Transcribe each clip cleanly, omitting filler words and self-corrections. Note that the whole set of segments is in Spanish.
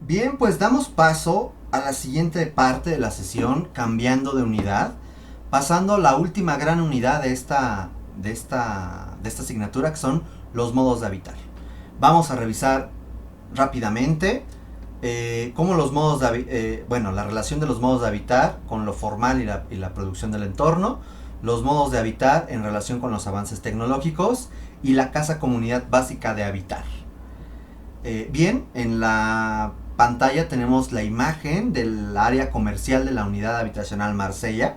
Bien, pues damos paso a la siguiente parte de la sesión, cambiando de unidad, pasando a la última gran unidad de esta asignatura, que son los modos de habitar. Vamos a revisar rápidamente cómo los modos la relación de los modos de habitar con lo formal y la producción del entorno, los modos de habitar en relación con los avances tecnológicos y la casa comunidad básica de habitar. Bien, en la pantalla tenemos la imagen del área comercial de la unidad habitacional Marsella,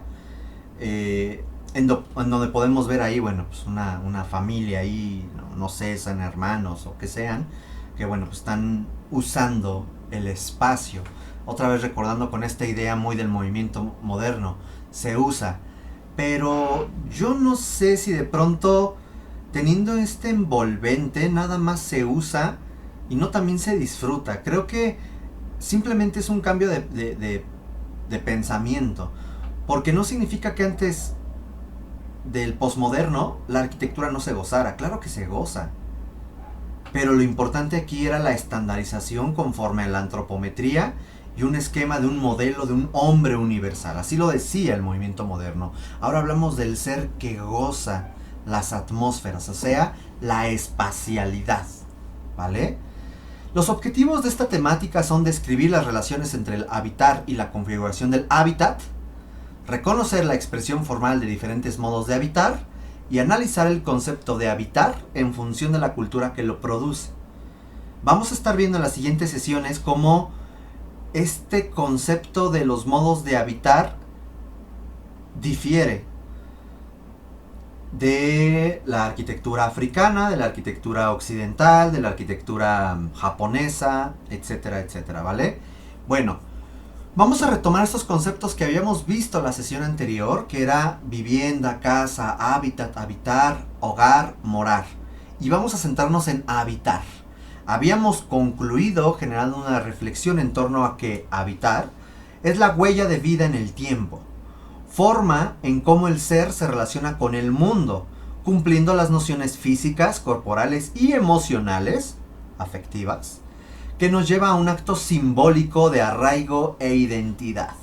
en donde podemos ver ahí, bueno, pues una familia ahí, no sé, sean hermanos o que sean, que bueno, pues están usando el espacio. Otra vez recordando con esta idea muy del movimiento moderno, se usa. Pero yo no sé si de pronto, teniendo este envolvente, nada más se usa y no también se disfruta. Creo que simplemente es un cambio de pensamiento. Porque no significa que antes del posmoderno la arquitectura no se gozara. Claro que se goza. Pero lo importante aquí era la estandarización conforme a la antropometría y un esquema de un modelo de un hombre universal. Así lo decía el movimiento moderno. Ahora hablamos del ser que goza las atmósferas, o sea, la espacialidad. ¿Vale? Los objetivos de esta temática son describir las relaciones entre el habitar y la configuración del hábitat, reconocer la expresión formal de diferentes modos de habitar y analizar el concepto de habitar en función de la cultura que lo produce. Vamos a estar viendo en las siguientes sesiones cómo este concepto de los modos de habitar difiere de la arquitectura africana, de la arquitectura occidental, de la arquitectura japonesa, etcétera, etcétera, ¿vale? Bueno, vamos a retomar estos conceptos que habíamos visto en la sesión anterior, que era vivienda, casa, hábitat, habitar, hogar, morar. Y vamos a centrarnos en habitar. Habíamos concluido generando una reflexión en torno a que habitar es la huella de vida en el tiempo, forma en cómo el ser se relaciona con el mundo, cumpliendo las nociones físicas, corporales y emocionales, afectivas, que nos lleva a un acto simbólico de arraigo e identidad.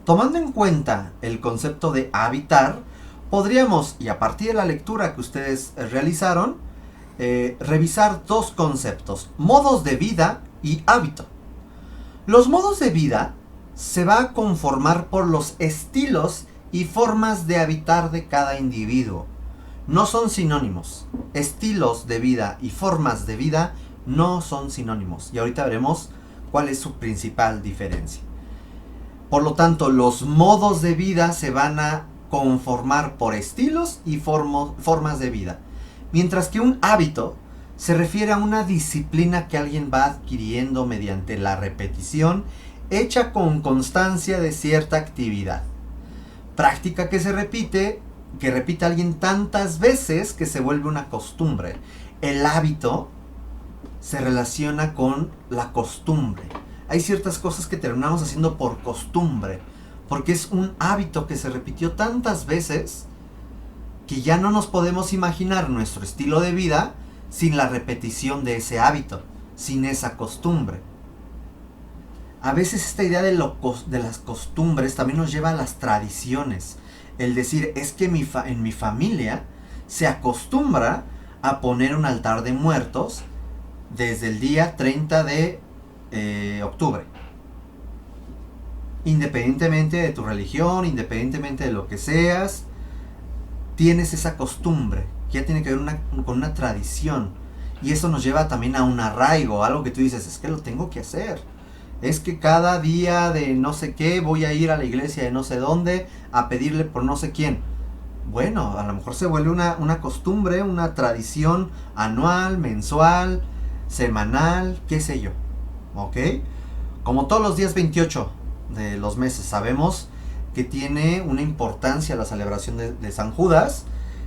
Tomando en cuenta el concepto de habitar, podríamos, y a partir de la lectura que ustedes realizaron, revisar dos conceptos: modos de vida y hábito. Los modos de vida se va a conformar por los estilos y formas de habitar de cada individuo. No son sinónimos. Estilos de vida y formas de vida no son sinónimos. Y ahorita veremos cuál es su principal diferencia. Por lo tanto, los modos de vida se van a conformar por estilos y formas de vida. Mientras que un hábito se refiere a una disciplina que alguien va adquiriendo mediante la repetición hecha con constancia de cierta actividad. Práctica que repite alguien tantas veces que se vuelve una costumbre. El hábito se relaciona con la costumbre. Hay ciertas cosas que terminamos haciendo por costumbre, porque es un hábito que se repitió tantas veces que ya no nos podemos imaginar nuestro estilo de vida sin la repetición de ese hábito, sin esa costumbre. A veces esta idea de las costumbres también nos lleva a las tradiciones. El decir, es que en mi familia se acostumbra a poner un altar de muertos desde el día 30 de octubre. Independientemente de tu religión, independientemente de lo que seas, tienes esa costumbre que ya tiene que ver con una tradición. Y eso nos lleva también a un arraigo, algo que tú dices, es que lo tengo que hacer. Es que cada día de no sé qué voy a ir a la iglesia de no sé dónde a pedirle por no sé quién. Bueno, a lo mejor se vuelve una costumbre, una tradición anual, mensual, semanal, qué sé yo. ¿Ok? Como todos los días 28 de los meses sabemos que tiene una importancia la celebración de San Judas,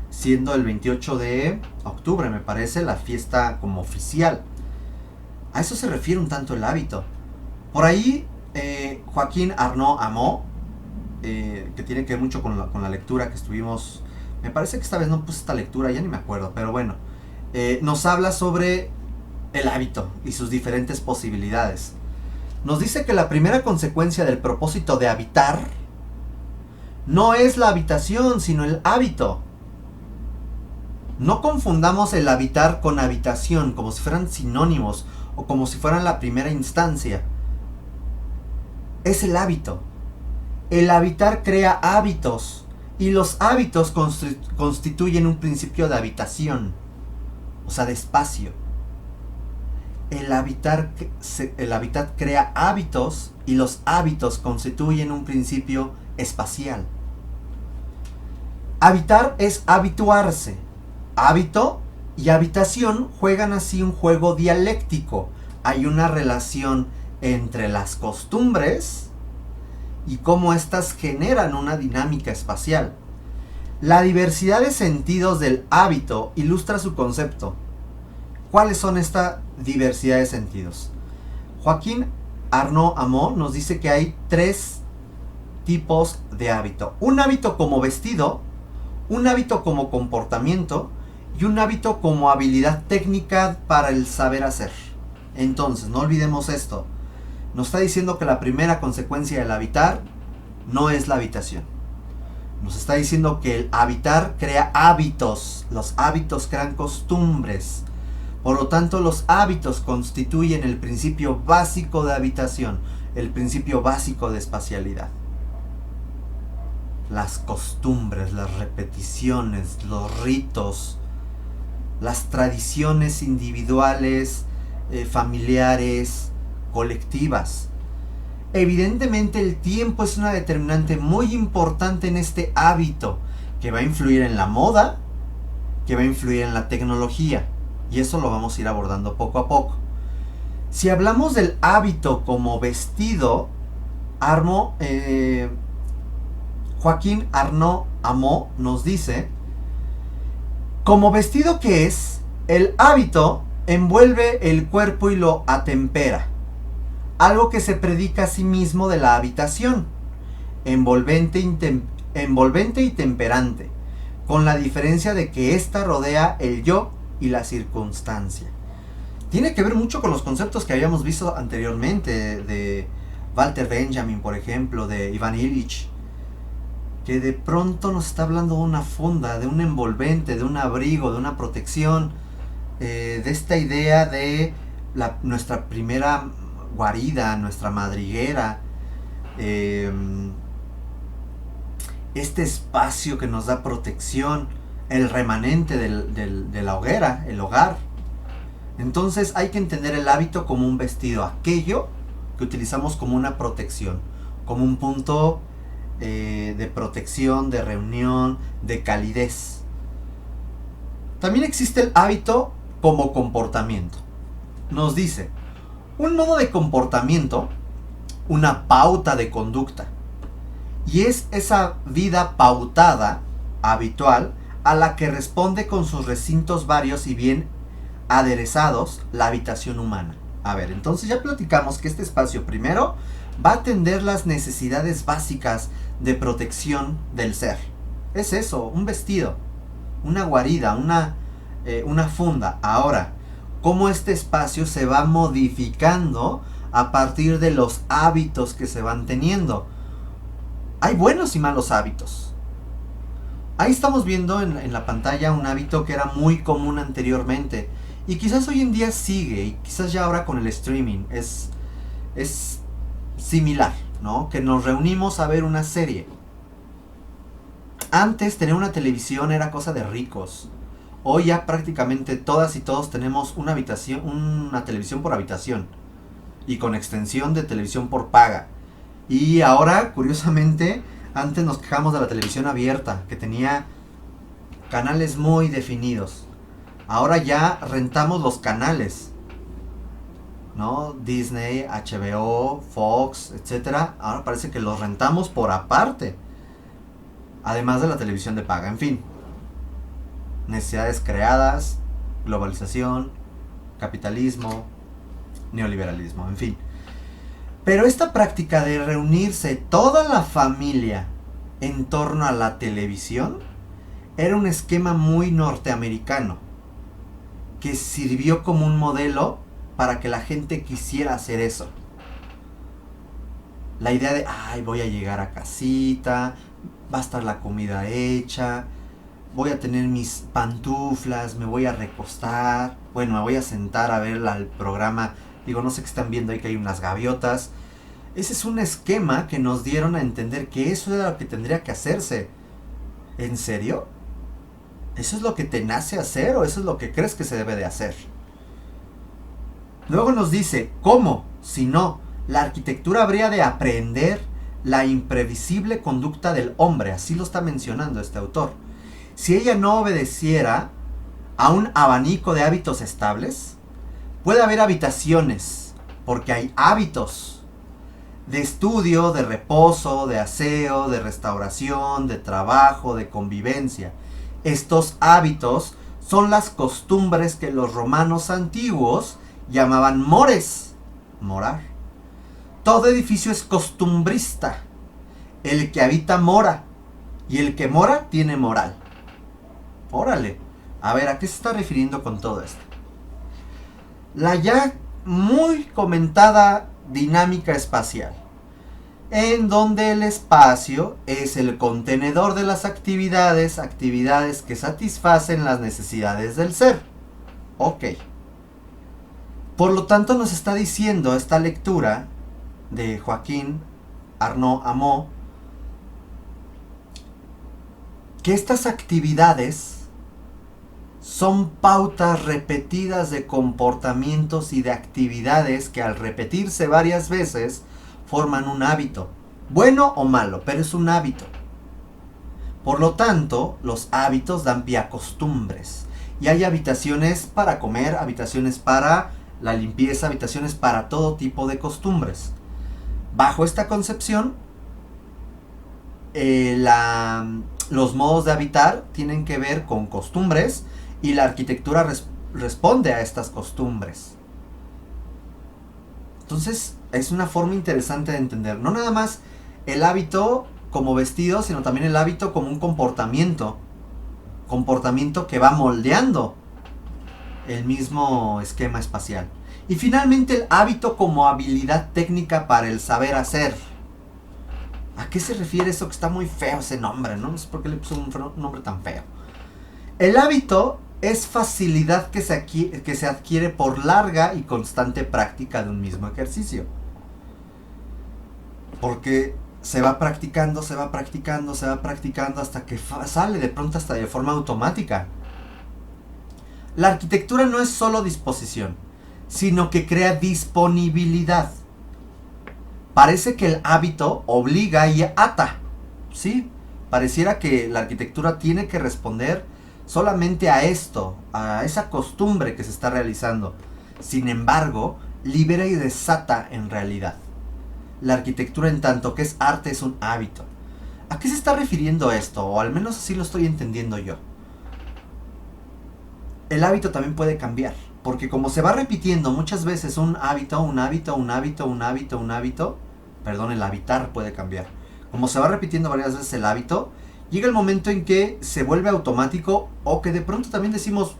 siendo el 28 de octubre, me parece, la fiesta como oficial. A eso se refiere un tanto el hábito. Por ahí, Joaquín Arnaud Amo, que tiene que ver mucho con la lectura que estuvimos, me parece que esta vez no puse esta lectura, ya ni me acuerdo, pero bueno, nos habla sobre el hábito y sus diferentes posibilidades. nos dice que la primera consecuencia del propósito de habitar no es la habitación, sino el hábito. No confundamos el habitar con habitación, como si fueran sinónimos o como si fueran la primera instancia. Es el hábito. El habitar crea hábitos y los hábitos constituyen un principio de habitación, o sea, de espacio. El habitat crea hábitos y los hábitos constituyen un principio espacial. Habitar es habituarse. Hábito y habitación juegan así un juego dialéctico. Hay una relación entre las costumbres y cómo éstas generan una dinámica espacial. La diversidad de sentidos del hábito ilustra su concepto. ¿Cuáles son esta diversidad de sentidos? Joaquín Arnaud Amo nos dice que hay 3 tipos de hábito. Un hábito como vestido, un hábito como comportamiento y un hábito como habilidad técnica para el saber hacer. Entonces, no olvidemos esto. Nos está diciendo que la primera consecuencia del habitar no es la habitación. Nos está diciendo que el habitar crea hábitos. Los hábitos crean costumbres. Por lo tanto, los hábitos constituyen el principio básico de habitación, el principio básico de espacialidad. Las costumbres, las repeticiones, los ritos, las tradiciones individuales, familiares, colectivas. Evidentemente el tiempo es una determinante muy importante en este hábito, que va a influir en la moda, que va a influir en la tecnología, y eso lo vamos a ir abordando poco a poco. Si hablamos del hábito como vestido, Joaquín Arnaud Amo nos dice: como vestido que es, el hábito envuelve el cuerpo y lo atempera, algo que se predica a sí mismo de la habitación, envolvente y temperante, con la diferencia de que ésta rodea el yo y la circunstancia. Tiene que ver mucho con los conceptos que habíamos visto anteriormente, de Walter Benjamin, por ejemplo, de Ivan Illich, que de pronto nos está hablando de una funda, de un envolvente, de un abrigo, de una protección, de esta idea de nuestra primera guarida, nuestra madriguera, este espacio que nos da protección, el remanente de la hoguera, el hogar. Entonces hay que entender el hábito como un vestido, aquello que utilizamos como una protección, como un punto de protección, de reunión, de calidez. También existe el hábito como comportamiento. Nos dice: un modo de comportamiento, una pauta de conducta. Y es esa vida pautada, habitual, a la que responde con sus recintos varios y bien aderezados la habitación humana. A ver, entonces ya platicamos que este espacio primero va a atender las necesidades básicas de protección del ser. Es eso, un vestido, una guarida, una funda. Ahora, ¿cómo este espacio se va modificando a partir de los hábitos que se van teniendo? Hay buenos y malos hábitos. Ahí estamos viendo en la pantalla un hábito que era muy común anteriormente y quizás hoy en día sigue, y quizás ya ahora con el streaming es similar, ¿no? Que nos reunimos a ver una serie. Antes tener una televisión era cosa de ricos. Hoy ya prácticamente todas y todos tenemos una televisión por habitación y con extensión de televisión por paga. Y ahora, curiosamente, antes nos quejamos de la televisión abierta, que tenía canales muy definidos. Ahora ya rentamos los canales, ¿no? Disney, HBO, Fox, etc. Ahora parece que los rentamos por aparte, además de la televisión de paga. En fin, necesidades creadas, globalización, capitalismo, neoliberalismo, en fin. Pero esta práctica de reunirse toda la familia en torno a la televisión era un esquema muy norteamericano que sirvió como un modelo para que la gente quisiera hacer eso. La idea de, ay, voy a llegar a casita, va a estar la comida hecha, voy a tener mis pantuflas, me voy a recostar, bueno, me voy a sentar a ver el programa, digo, no sé qué están viendo ahí, que hay unas gaviotas. Ese es un esquema que nos dieron a entender que eso era lo que tendría que hacerse. ¿En serio? ¿Eso es lo que te nace hacer o eso es lo que crees que se debe de hacer? Luego nos dice, ¿cómo? Si no, la arquitectura habría de aprender la imprevisible conducta del hombre, así lo está mencionando este autor. Si ella no obedeciera a un abanico de hábitos estables, puede haber habitaciones, porque hay hábitos de estudio, de reposo, de aseo, de restauración, de trabajo, de convivencia. Estos hábitos son las costumbres que los romanos antiguos llamaban mores, morar. Todo edificio es costumbrista. El que habita mora, y el que mora tiene moral. Órale, a ver, ¿a qué se está refiriendo con todo esto? La ya muy comentada dinámica espacial, en donde el espacio es el contenedor de las actividades que satisfacen las necesidades del ser. Ok. Por lo tanto, nos está diciendo esta lectura de Joaquín Arnaud Amo que estas actividades son pautas repetidas de comportamientos y de actividades que al repetirse varias veces forman un hábito, bueno o malo, pero es un hábito. Por lo tanto, los hábitos dan pie a costumbres. Y hay habitaciones para comer, habitaciones para la limpieza, habitaciones para todo tipo de costumbres. Bajo esta concepción, los modos de habitar tienen que ver con costumbres y la arquitectura responde a estas costumbres. Entonces, es una forma interesante de entender. No nada más el hábito como vestido, sino también el hábito como un comportamiento. Comportamiento que va moldeando el mismo esquema espacial. Y finalmente el hábito como habilidad técnica para el saber hacer. ¿A qué se refiere eso que está muy feo ese nombre? No sé por qué le puso un nombre tan feo. El hábito es facilidad que se adquiere por larga y constante práctica de un mismo ejercicio. Porque se va practicando, se va practicando, se va practicando hasta que sale de pronto hasta de forma automática. La arquitectura no es solo disposición, sino que crea disponibilidad. Parece que el hábito obliga y ata, ¿sí? Pareciera que la arquitectura tiene que responder solamente a esto, a esa costumbre que se está realizando. Sin embargo, libera y desata en realidad. La arquitectura, en tanto que es arte, es un hábito. ¿A qué se está refiriendo esto? O al menos así lo estoy entendiendo yo. El hábito también puede cambiar, porque como se va repitiendo muchas veces un hábito, perdón, el habitar puede cambiar. Como se va repitiendo varias veces el hábito, llega el momento en que se vuelve automático o que de pronto también decimos,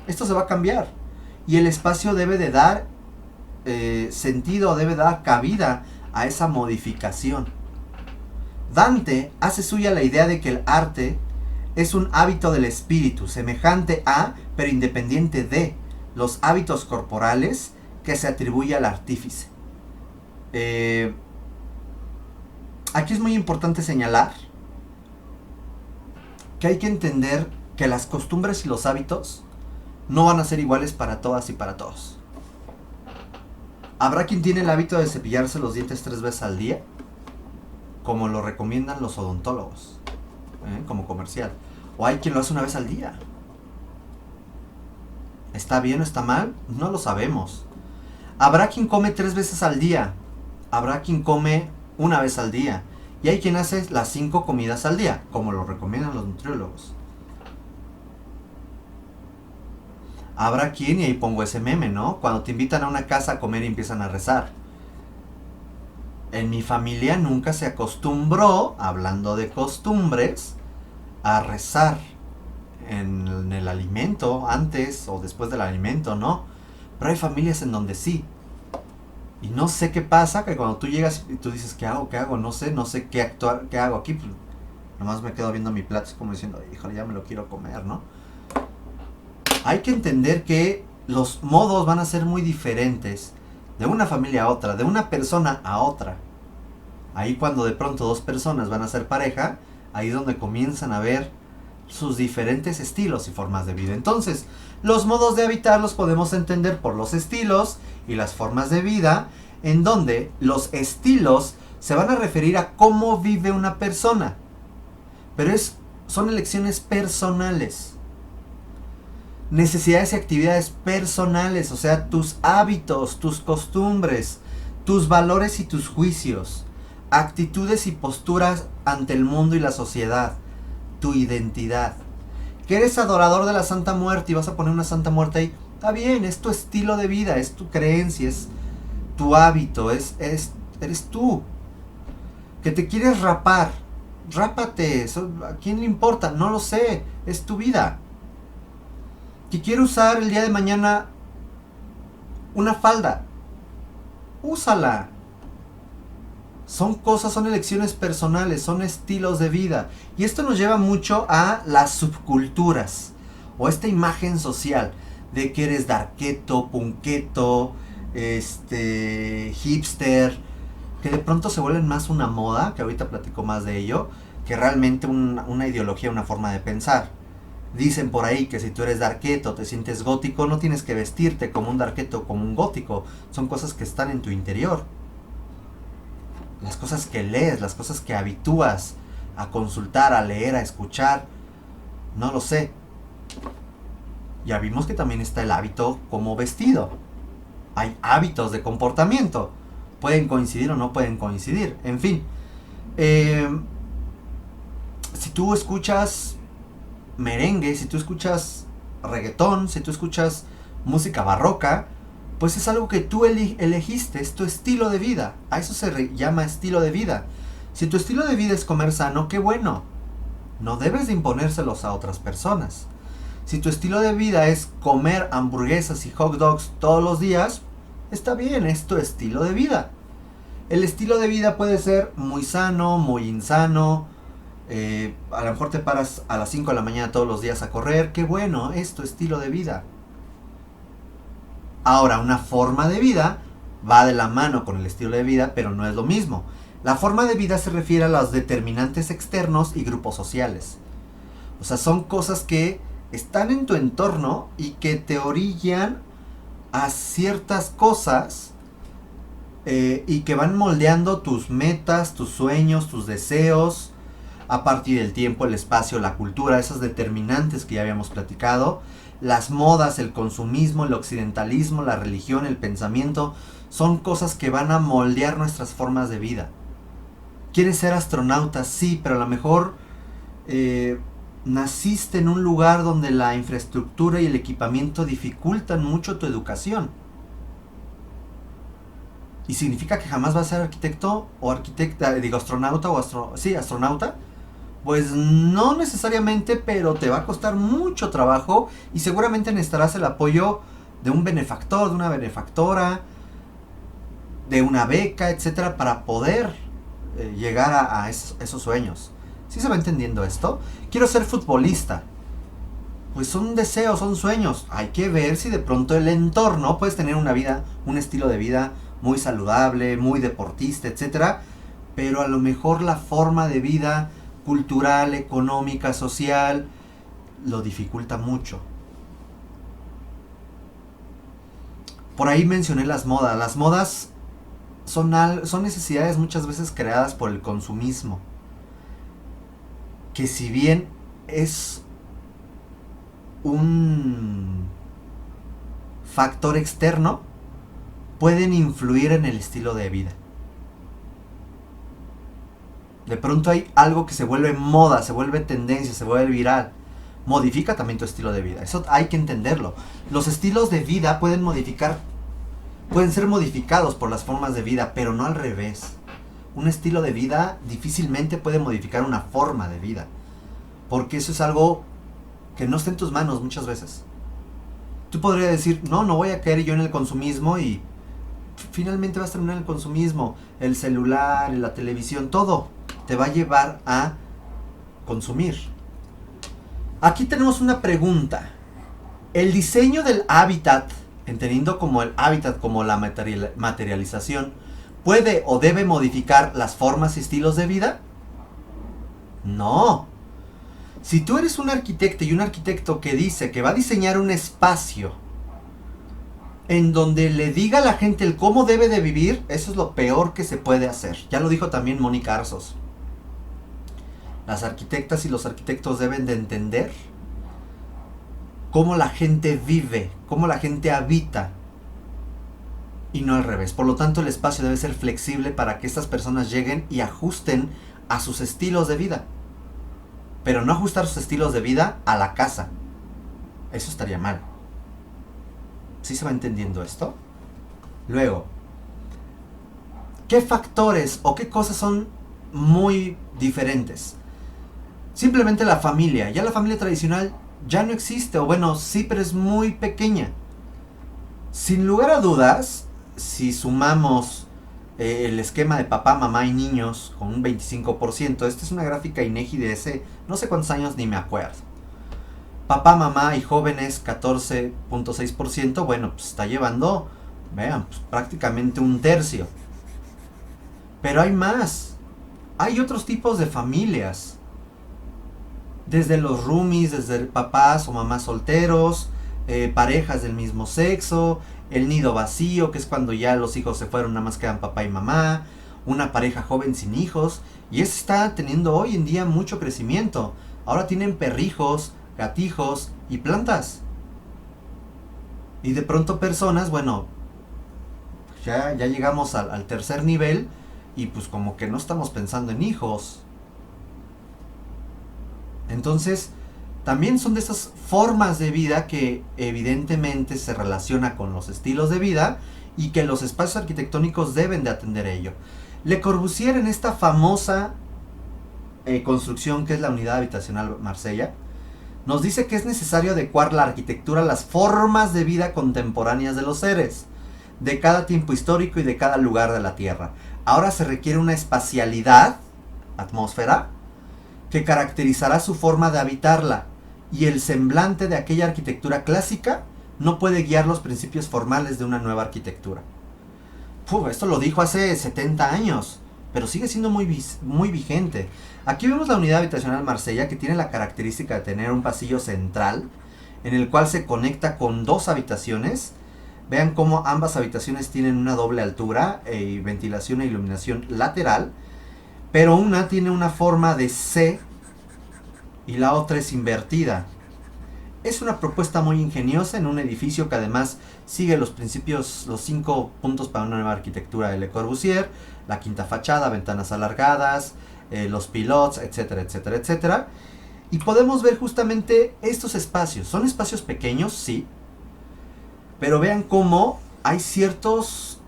esto se va a cambiar. Y el espacio debe de dar sentido, debe dar cabida a esa modificación. Dante hace suya la idea de que el arte es un hábito del espíritu, semejante a, pero independiente de, los hábitos corporales que se atribuye al artífice. Aquí es muy importante señalar que hay que entender que las costumbres y los hábitos no van a ser iguales para todas y para todos. Habrá quien tiene el hábito de cepillarse los dientes 3 veces al día, como lo recomiendan los odontólogos, como comercial. O hay quien lo hace una vez al día. ¿Está bien o está mal? No lo sabemos. Habrá quien come 3 veces al día. Habrá quien come una vez al día. Y hay quien hace las 5 comidas al día, como lo recomiendan los nutriólogos. Habrá quien, y ahí pongo ese meme, ¿no? Cuando te invitan a una casa a comer y empiezan a rezar. En mi familia nunca se acostumbró, hablando de costumbres, a rezar en el alimento, antes o después del alimento, ¿no? Pero hay familias en donde sí. Y no sé qué pasa, que cuando tú llegas y tú dices, ¿qué hago? ¿Qué hago? No sé qué actuar, qué hago aquí. Pues, nomás me quedo viendo mi plato, es como diciendo, híjole, ya me lo quiero comer, ¿no? Hay que entender que los modos van a ser muy diferentes de una familia a otra, de una persona a otra. Ahí cuando de pronto dos personas van a ser pareja, ahí es donde comienzan a ver sus diferentes estilos y formas de vida. Entonces, los modos de habitar los podemos entender por los estilos y las formas de vida, en donde los estilos se van a referir a cómo vive una persona. Pero son elecciones personales. Necesidades y actividades personales, o sea, tus hábitos, tus costumbres, tus valores y tus juicios, actitudes y posturas ante el mundo y la sociedad, tu identidad. Que eres adorador de la Santa Muerte y vas a poner una Santa Muerte ahí, está bien, es tu estilo de vida, es tu creencia, es tu hábito, eres tú. Que te quieres rapar, rápate, ¿a quién le importa? No lo sé, es tu vida. Que quiero usar el día de mañana una falda, úsala. Son cosas, son elecciones personales, son estilos de vida. Y esto nos lleva mucho a las subculturas, o esta imagen social de que eres darketo, punketo, hipster, que de pronto se vuelven más una moda, que ahorita platico más de ello, que realmente una ideología, una forma de pensar. Dicen por ahí que si tú eres darketo, te sientes gótico, no tienes que vestirte como un darketo o como un gótico. Son cosas que están en tu interior. Las cosas que lees, las cosas que habitúas a consultar, a leer, a escuchar. No lo sé. Ya vimos que también está el hábito como vestido. Hay hábitos de comportamiento. Pueden coincidir o no pueden coincidir. En fin. Si tú escuchas merengue, si tú escuchas reggaetón, si tú escuchas música barroca, pues es algo que tú elegiste, es tu estilo de vida. A eso se llama estilo de vida. Si tu estilo de vida es comer sano, qué bueno. No debes de imponérselos a otras personas. Si tu estilo de vida es comer hamburguesas y hot dogs todos los días, está bien, es tu estilo de vida. El estilo de vida puede ser muy sano, muy insano. A lo mejor te paras a las 5 de la mañana todos los días a correr. Qué bueno, es tu estilo de vida. Ahora, una forma de vida va de la mano con el estilo de vida, pero no es lo mismo. La forma de vida se refiere a los determinantes externos y grupos sociales. O sea, son cosas que están en tu entorno y que te orillan a ciertas cosas y que van moldeando tus metas, tus sueños, tus deseos, a partir del tiempo, el espacio, la cultura, esas determinantes que ya habíamos platicado. Las modas, el consumismo, el occidentalismo, la religión, el pensamiento, son cosas que van a moldear nuestras formas de vida. ¿Quieres ser astronauta? Sí, pero a lo mejor naciste en un lugar donde la infraestructura y el equipamiento dificultan mucho tu educación. ¿Y significa que jamás vas a ser arquitecto o arquitecta, astronauta o astronauta? Pues no necesariamente, pero te va a costar mucho trabajo y seguramente necesitarás el apoyo de un benefactor, de una benefactora, de una beca, etcétera, para poder llegar a esos sueños. ¿Sí se va entendiendo esto? Quiero ser futbolista. Pues son deseos, son sueños. Hay que ver si de pronto el entorno, puedes tener una vida, un estilo de vida muy saludable, muy deportista, etcétera, pero a lo mejor la forma de vida cultural, económica, social, lo dificulta mucho. Por ahí mencioné las modas. Las modas son necesidades muchas veces creadas por el consumismo. Que si bien es un factor externo, pueden influir en el estilo de vida. De pronto hay algo que se vuelve moda, se vuelve tendencia, se vuelve viral. Modifica también tu estilo de vida. Eso hay que entenderlo. Los estilos de vida pueden ser modificados por las formas de vida, pero no al revés. Un estilo de vida difícilmente puede modificar una forma de vida, porque eso es algo que no está en tus manos muchas veces. Tú podrías decir, no voy a caer yo en el consumismo y finalmente vas a terminar en el consumismo. El celular, la televisión, todo te va a llevar a consumir. Aquí tenemos una pregunta. El diseño del hábitat, entendiendo como el hábitat como la materialización, ¿puede o debe modificar las formas y estilos de vida? No. Si tú eres un arquitecto y un arquitecto que dice que va a diseñar un espacio en donde le diga a la gente el cómo debe de vivir, eso es lo peor que se puede hacer. Ya lo dijo también Mónica Arsos. Las arquitectas y los arquitectos deben de entender cómo la gente vive, cómo la gente habita, y no al revés. Por lo tanto, el espacio debe ser flexible para que estas personas lleguen y ajusten a sus estilos de vida. Pero no ajustar sus estilos de vida a la casa. Eso estaría mal. ¿Sí se va entendiendo esto? Luego, ¿qué factores o qué cosas son muy diferentes? Simplemente la familia. Ya la familia tradicional ya no existe, o bueno, sí, pero es muy pequeña. Sin lugar a dudas, si sumamos el esquema de papá, mamá y niños con un 25%, esta es una gráfica INEGI de ese, no sé cuántos años ni me acuerdo. Papá, mamá y jóvenes 14.6%, bueno, pues está llevando, vean, pues prácticamente un tercio. Pero hay más. Hay otros tipos de familias. Desde los roomies, desde papás o mamás solteros, parejas del mismo sexo, el nido vacío, que es cuando ya los hijos se fueron, nada más quedan papá y mamá, una pareja joven sin hijos, y eso está teniendo hoy en día mucho crecimiento. Ahora tienen perrijos, gatijos y plantas. Y de pronto personas, bueno, ya llegamos al tercer nivel y pues como que no estamos pensando en hijos. Entonces, también son de esas formas de vida que evidentemente se relaciona con los estilos de vida y que los espacios arquitectónicos deben de atender a ello. Le Corbusier, en esta famosa construcción que es la Unidad Habitacional Marsella, nos dice que es necesario adecuar la arquitectura a las formas de vida contemporáneas de los seres, de cada tiempo histórico y de cada lugar de la Tierra. Ahora se requiere una espacialidad, atmósfera, que caracterizará su forma de habitarla, y el semblante de aquella arquitectura clásica no puede guiar los principios formales de una nueva arquitectura. Esto lo dijo hace 70 años, pero sigue siendo muy vigente. Aquí vemos la Unidad Habitacional Marsella, que tiene la característica de tener un pasillo central, en el cual se conecta con dos habitaciones. Vean cómo ambas habitaciones tienen una doble altura, ventilación e iluminación lateral, pero una tiene una forma de C y la otra es invertida. Es una propuesta muy ingeniosa en un edificio que además sigue los principios, los 5 puntos para una nueva arquitectura de Le Corbusier: la quinta fachada, ventanas alargadas, los pilots, etcétera, etcétera, etcétera. Y podemos ver justamente estos espacios. Son espacios pequeños, sí, pero vean cómo hay ciertos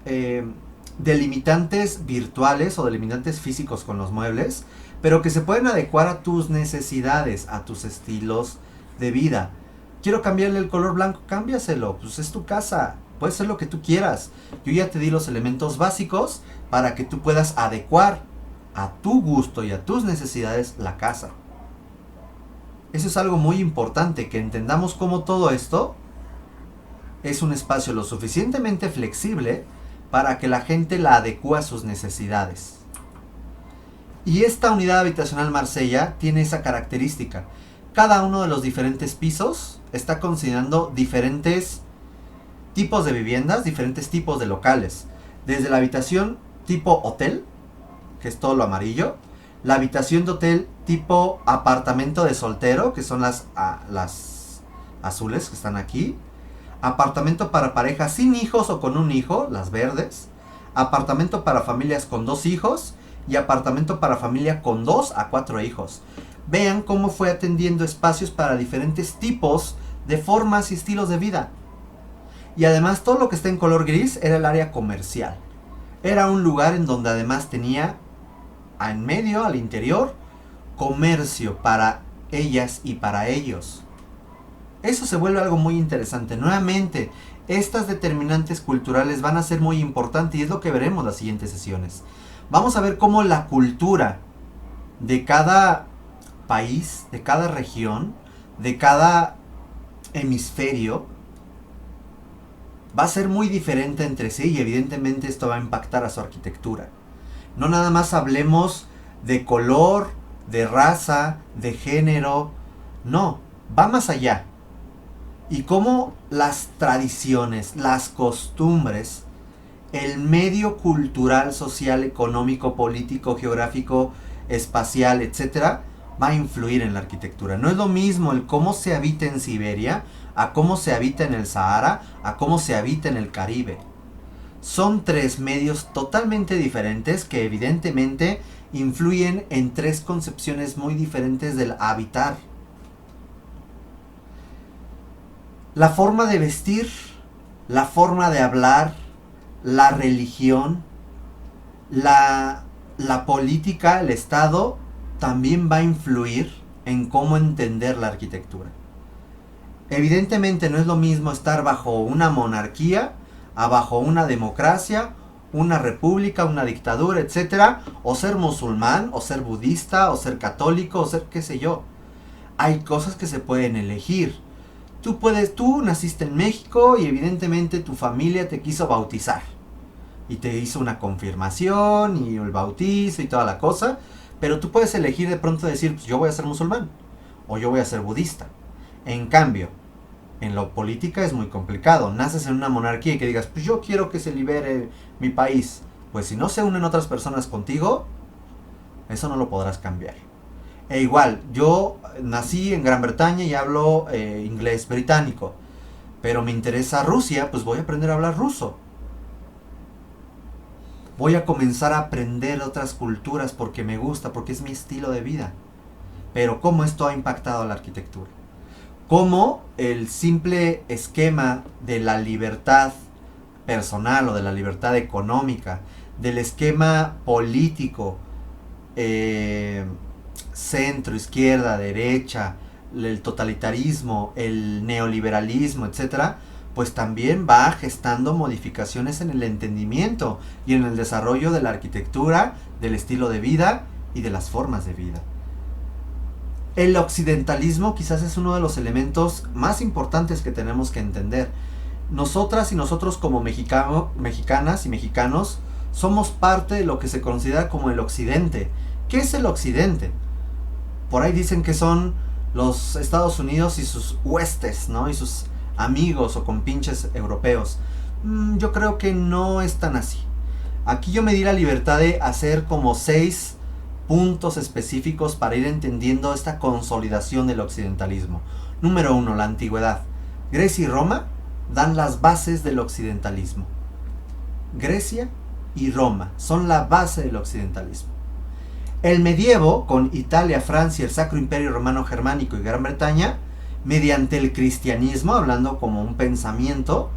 delimitantes virtuales o delimitantes físicos con los muebles, pero que se pueden adecuar a tus necesidades, a tus estilos de vida. Quiero cambiarle el color blanco, cámbiaselo, pues es tu casa, puede ser lo que tú quieras. Yo ya te di los elementos básicos para que tú puedas adecuar a tu gusto y a tus necesidades la casa. Eso es algo muy importante, que entendamos cómo todo esto es un espacio lo suficientemente flexible para que la gente la adecue a sus necesidades. Y esta Unidad Habitacional Marsella tiene esa característica. Cada uno de los diferentes pisos está considerando diferentes tipos de viviendas, diferentes tipos de locales. Desde la habitación tipo hotel, que es todo lo amarillo, la habitación de hotel tipo apartamento de soltero, que son las azules que están aquí, apartamento para parejas sin hijos o con un hijo, las verdes, apartamento para familias con 2 hijos y apartamento para familia con 2 a 4 hijos. Vean cómo fue atendiendo espacios para diferentes tipos de formas y estilos de vida. Y además todo lo que está en color gris era el área comercial. Era un lugar en donde además tenía en medio, al interior, comercio para ellas y para ellos. Eso se vuelve algo muy interesante. Nuevamente, estas determinantes culturales van a ser muy importantes y es lo que veremos las siguientes sesiones. Vamos a ver cómo la cultura de cada país, de cada región, de cada hemisferio, va a ser muy diferente entre sí y evidentemente esto va a impactar a su arquitectura. No nada más hablemos de color, de raza, de género, no, va más allá. Y cómo las tradiciones, las costumbres, el medio cultural, social, económico, político, geográfico, espacial, etcétera, va a influir en la arquitectura. No es lo mismo el cómo se habita en Siberia, a cómo se habita en el Sahara, a cómo se habita en el Caribe. Son tres medios totalmente diferentes que evidentemente influyen en tres concepciones muy diferentes del habitar. La forma de vestir, la forma de hablar, la religión, la política, el Estado, también va a influir en cómo entender la arquitectura. Evidentemente no es lo mismo estar bajo una monarquía, a bajo una democracia, una república, una dictadura, etcétera, o ser musulmán, o ser budista, o ser católico, o ser qué sé yo. Hay cosas que se pueden elegir. Tú naciste en México y evidentemente tu familia te quiso bautizar. Y te hizo una confirmación y el bautizo y toda la cosa. Pero tú puedes elegir de pronto decir, pues yo voy a ser musulmán. O yo voy a ser budista. En cambio, en la política es muy complicado. Naces en una monarquía y que digas, pues yo quiero que se libere mi país. Pues si no se unen otras personas contigo, eso no lo podrás cambiar. E igual, yo nací en Gran Bretaña y hablo inglés británico. Pero me interesa Rusia, pues voy a aprender a hablar ruso. Voy a comenzar a aprender otras culturas porque me gusta, porque es mi estilo de vida. Pero ¿cómo esto ha impactado a la arquitectura? ¿Cómo el simple esquema de la libertad personal o de la libertad económica, del esquema político, centro, izquierda, derecha, el totalitarismo, el neoliberalismo, etcétera, pues también va gestando modificaciones en el entendimiento y en el desarrollo de la arquitectura, del estilo de vida y de las formas de vida? El occidentalismo quizás es uno de los elementos más importantes que tenemos que entender. Nosotras y nosotros como mexicanas y mexicanos somos parte de lo que se considera como el occidente. ¿Qué es el occidente? Por ahí dicen que son los Estados Unidos y sus huestes, ¿no? Y sus amigos o compinches europeos. Yo creo que no es tan así. Aquí yo me di la libertad de hacer como 6 puntos específicos para ir entendiendo esta consolidación del occidentalismo. Número 1, la antigüedad. Grecia y Roma dan las bases del occidentalismo. Grecia y Roma son la base del occidentalismo. El medievo, con Italia, Francia, el Sacro Imperio Romano Germánico y Gran Bretaña, mediante el cristianismo, hablando como un pensamiento,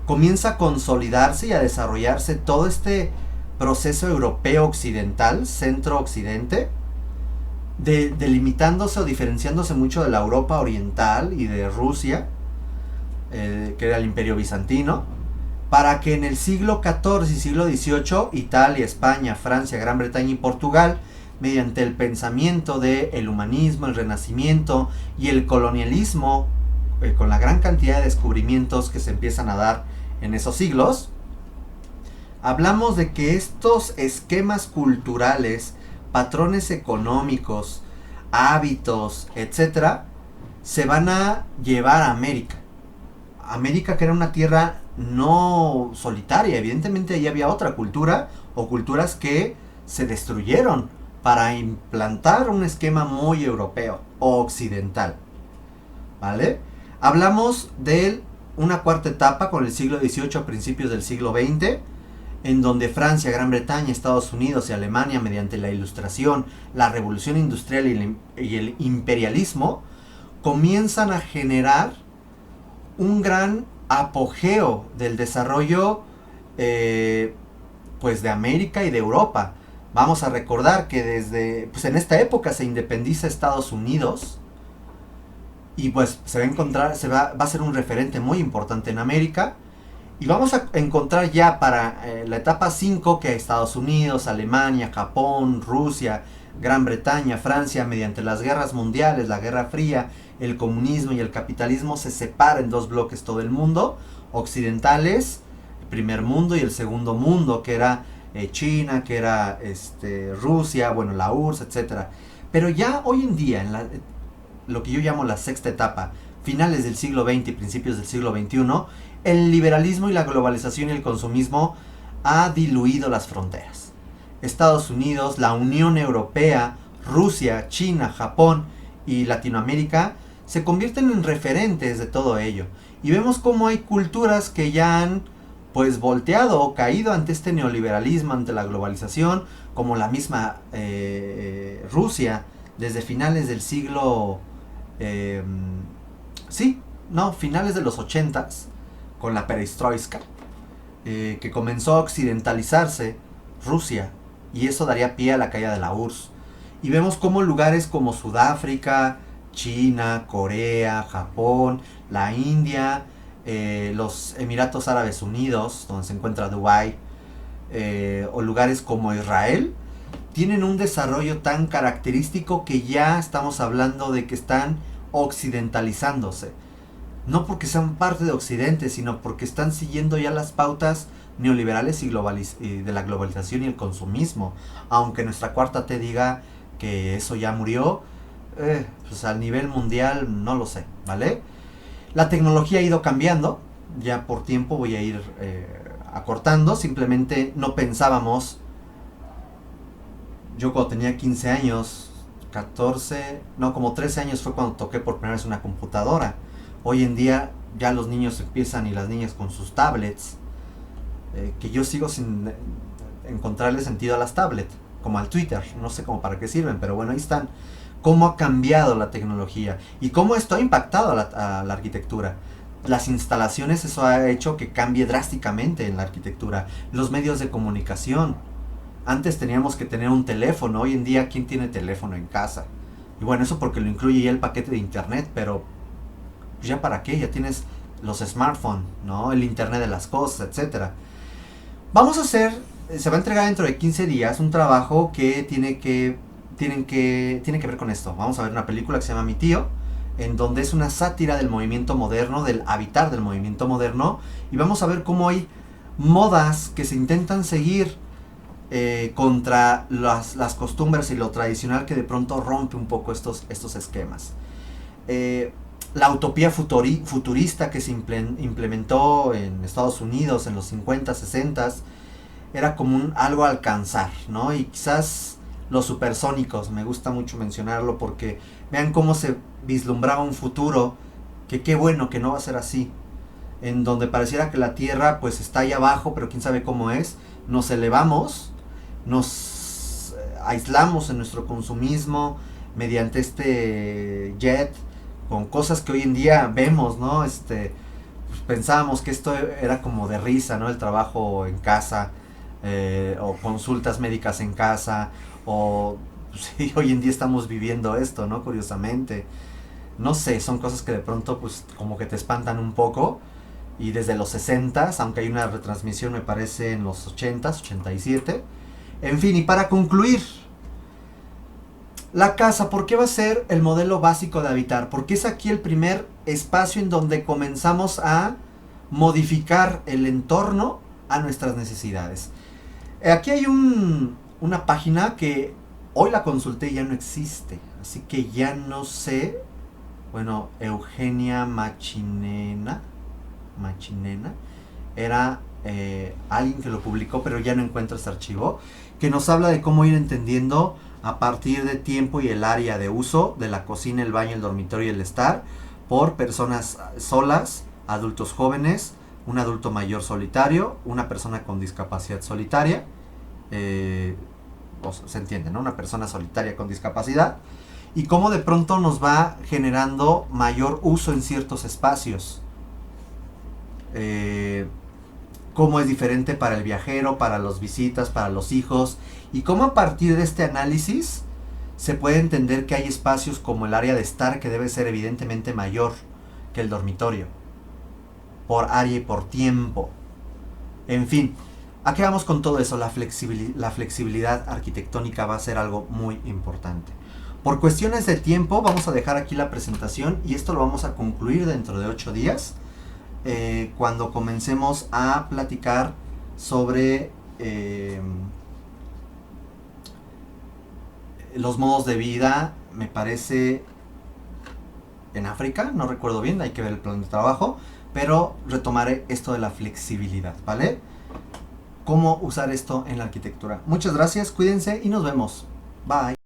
comienza a consolidarse y a desarrollarse todo este proceso europeo occidental, centro-occidente, delimitándose o diferenciándose mucho de la Europa oriental y de Rusia, que era el Imperio Bizantino, para que en el siglo XIV y siglo XVIII Italia, España, Francia, Gran Bretaña y Portugal, mediante el pensamiento del humanismo, el renacimiento y el colonialismo, con la gran cantidad de descubrimientos que se empiezan a dar en esos siglos, hablamos de que estos esquemas culturales, patrones económicos, hábitos, etcétera, se van a llevar a América. América, que era una tierra no solitaria, evidentemente ahí había otra cultura o culturas que se destruyeron para implantar un esquema muy europeo o occidental, ¿vale? Hablamos de una cuarta etapa con el siglo XVIII a principios del siglo XX, en donde Francia, Gran Bretaña, Estados Unidos y Alemania, mediante la Ilustración, la Revolución Industrial y el imperialismo, comienzan a generar un gran apogeo del desarrollo pues de América y de Europa. Vamos a recordar que desde en esta época se independiza Estados Unidos y pues se va a encontrar, va a ser un referente muy importante en América, Y vamos a encontrar ya para la etapa 5 que Estados Unidos, Alemania, Japón, Rusia, Gran Bretaña, Francia, mediante las guerras mundiales, la Guerra Fría, el comunismo y el capitalismo, se separa en dos bloques todo el mundo: occidentales, el primer mundo, y el segundo mundo, que era China, que era Rusia, bueno, la URSS, etcétera. Pero ya hoy en día, lo que yo llamo la sexta etapa, finales del siglo XX y principios del siglo XXI, el liberalismo y la globalización y el consumismo ha diluido las fronteras. Estados Unidos, la Unión Europea, Rusia, China, Japón y Latinoamérica se convierten en referentes de todo ello. Y vemos cómo hay culturas que ya han pues volteado o caído ante este neoliberalismo, ante la globalización, como la misma Rusia, desde finales del siglo finales de los 80s, con la perestroika, que comenzó a occidentalizarse Rusia, y eso daría pie a la caída de la URSS. Y vemos cómo lugares como Sudáfrica, China, Corea, Japón, la India, los Emiratos Árabes Unidos, donde se encuentra Dubái, o lugares como Israel, tienen un desarrollo tan característico que ya estamos hablando de que están occidentalizándose. No porque sean parte de Occidente, sino porque están siguiendo ya las pautas neoliberales y de la globalización y el consumismo. Aunque nuestra cuarta T diga que eso ya murió, pues a nivel mundial no lo sé, ¿vale? La tecnología ha ido cambiando, ya por tiempo voy a ir acortando. Simplemente no pensábamos. Yo cuando tenía 15 años, 14, no, como 13 años fue cuando toqué por primera vez una computadora. Hoy en día ya los niños empiezan, y las niñas, con sus tablets, que yo sigo sin encontrarle sentido a las tablets, como al Twitter, no sé cómo para qué sirven, pero bueno, ahí están. Cómo ha cambiado la tecnología y cómo esto ha impactado a la arquitectura. Las instalaciones, eso ha hecho que cambie drásticamente en la arquitectura. Los medios de comunicación. Antes teníamos que tener un teléfono, hoy en día ¿quién tiene teléfono en casa? Y bueno, eso porque lo incluye ya el paquete de internet, pero ya para qué, ya tienes los smartphones, ¿no? El internet de las cosas, etcétera. Vamos a hacer, se va a entregar dentro de 15 días un trabajo que tiene que ver con esto. Vamos a ver una película que se llama Mi Tío, en donde es una sátira del movimiento moderno, del habitar del movimiento moderno, y vamos a ver cómo hay modas que se intentan seguir contra las costumbres y lo tradicional, que de pronto rompe un poco estos esquemas. La utopía futurista que se implementó en Estados Unidos en los 50, 60, era como algo a alcanzar, ¿no? Y quizás los supersónicos, me gusta mucho mencionarlo porque vean cómo se vislumbraba un futuro que qué bueno que no va a ser así, en donde pareciera que la Tierra pues está ahí abajo, pero quién sabe cómo es. Nos elevamos, nos aislamos en nuestro consumismo mediante este jet, con cosas que hoy en día vemos, ¿no? Pues pensábamos que esto era como de risa, ¿no? El trabajo en casa, o consultas médicas en casa, o sí, hoy en día estamos viviendo esto, ¿no? Curiosamente, no sé, son cosas que de pronto pues como que te espantan un poco. Y desde los 60, aunque hay una retransmisión me parece en los 80, 87. En fin, y para concluir, la casa, ¿por qué va a ser el modelo básico de habitar? Porque es aquí el primer espacio en donde comenzamos a modificar el entorno a nuestras necesidades. Aquí hay una página que hoy la consulté y ya no existe, así que ya no sé. Bueno, Eugenia Machinena era alguien que lo publicó, pero ya no encuentro este archivo, que nos habla de cómo ir entendiendo a partir de tiempo y el área de uso de la cocina, el baño, el dormitorio y el estar, por personas solas, adultos jóvenes, un adulto mayor solitario, una persona con discapacidad solitaria, se entiende, ¿no? Una persona solitaria con discapacidad, y cómo de pronto nos va generando mayor uso en ciertos espacios. Cómo es diferente para el viajero, para los visitas, para los hijos, y cómo a partir de este análisis se puede entender que hay espacios como el área de estar, que debe ser evidentemente mayor que el dormitorio, por área y por tiempo. En fin, ¿a qué vamos con todo eso? La flexibilidad arquitectónica va a ser algo muy importante. Por cuestiones de tiempo vamos a dejar aquí la presentación y esto lo vamos a concluir dentro de 8 días, cuando comencemos a platicar sobre los modos de vida, me parece, en África, no recuerdo bien, hay que ver el plan de trabajo, pero retomaré esto de la flexibilidad, ¿vale? Cómo usar esto en la arquitectura. Muchas gracias, cuídense y nos vemos. Bye.